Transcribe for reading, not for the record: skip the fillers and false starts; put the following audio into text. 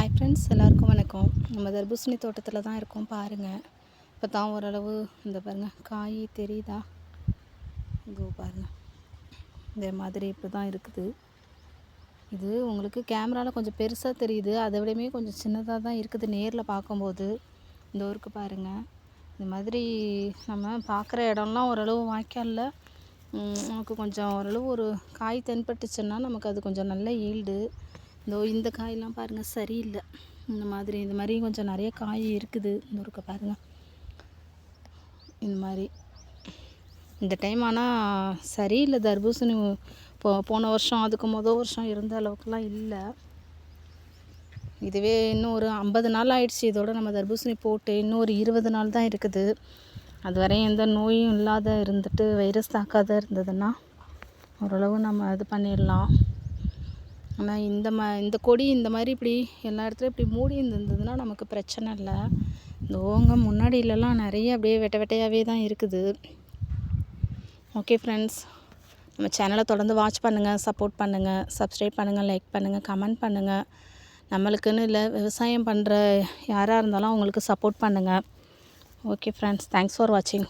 Hi friends, எல்லாருக்கும் வணக்கம். நம்ம தர்பூசணி தோட்டத்தில் தான் இருக்கோம். பாருங்கள், இப்போ தான் ஓரளவு இந்த பாருங்கள் காய் தெரியுதா? இதோ பாருங்கள், இந்த மாதிரி இப்போ தான் இருக்குது. இது உங்களுக்கு கேமராவில் கொஞ்சம் பெருசாக தெரியுது, அதை விடமே கொஞ்சம் சின்னதாக தான் இருக்குது நேரில் பார்க்கும்போது. இந்த ஊருக்கு பாருங்கள், இந்த மாதிரி நம்ம பார்க்குற இடம்லாம் ஓரளவு வாய்க்காலில் நமக்கு கொஞ்சம் ஓரளவு ஒரு காய் தென்பட்டுச்சுன்னா நமக்கு அது கொஞ்சம் நல்ல ஈல்டு. இந்த காயெல்லாம் பாருங்கள் சரியில்லை. இந்த மாதிரி கொஞ்சம் நிறைய காய் இருக்குது. இந்த இருக்க பாருங்கள், இந்த மாதிரி இந்த டைம் ஆனால் சரியில்லை தர்பூசணி. போன வருஷம் அதுக்கு வருஷம் இருந்த அளவுக்குலாம் இல்லை. இதுவே இன்னும் ஒரு 50 நாள் ஆயிடுச்சு இதோட நம்ம தர்பூசணி போட்டு. இன்னும் ஒரு 20 நாள் தான் இருக்குது. அது வரையும் எந்த நோயும் இல்லாத இருந்துட்டு வைரஸ் தாக்காத இருந்ததுன்னா ஓரளவு நம்ம இது பண்ணிடலாம். ஆனால் இந்த கொடி இந்த மாதிரி இப்படி எல்லா இடத்துலையும் இப்படி மூடி இருந்ததுன்னா நமக்கு பிரச்சனை இல்லை. இந்த ஓங்க முன்னாடியிலலாம் நிறைய அப்படியே வெட்டையாகவே தான் இருக்குது. ஓகே ஃப்ரெண்ட்ஸ், நம்ம சேனலை தொடர்ந்து வாட்ச் பண்ணுங்கள், சப்போர்ட் பண்ணுங்கள், சப்ஸ்கிரைப் பண்ணுங்கள், லைக் பண்ணுங்கள், கமெண்ட் பண்ணுங்கள். நம்மளுக்குன்னு இல்லை, விவசாயம் பண்ணுற யாராக இருந்தாலும் அவங்களுக்கு சப்போர்ட் பண்ணுங்கள். ஓகே ஃப்ரெண்ட்ஸ், தேங்க்ஸ் ஃபார் வாட்சிங்.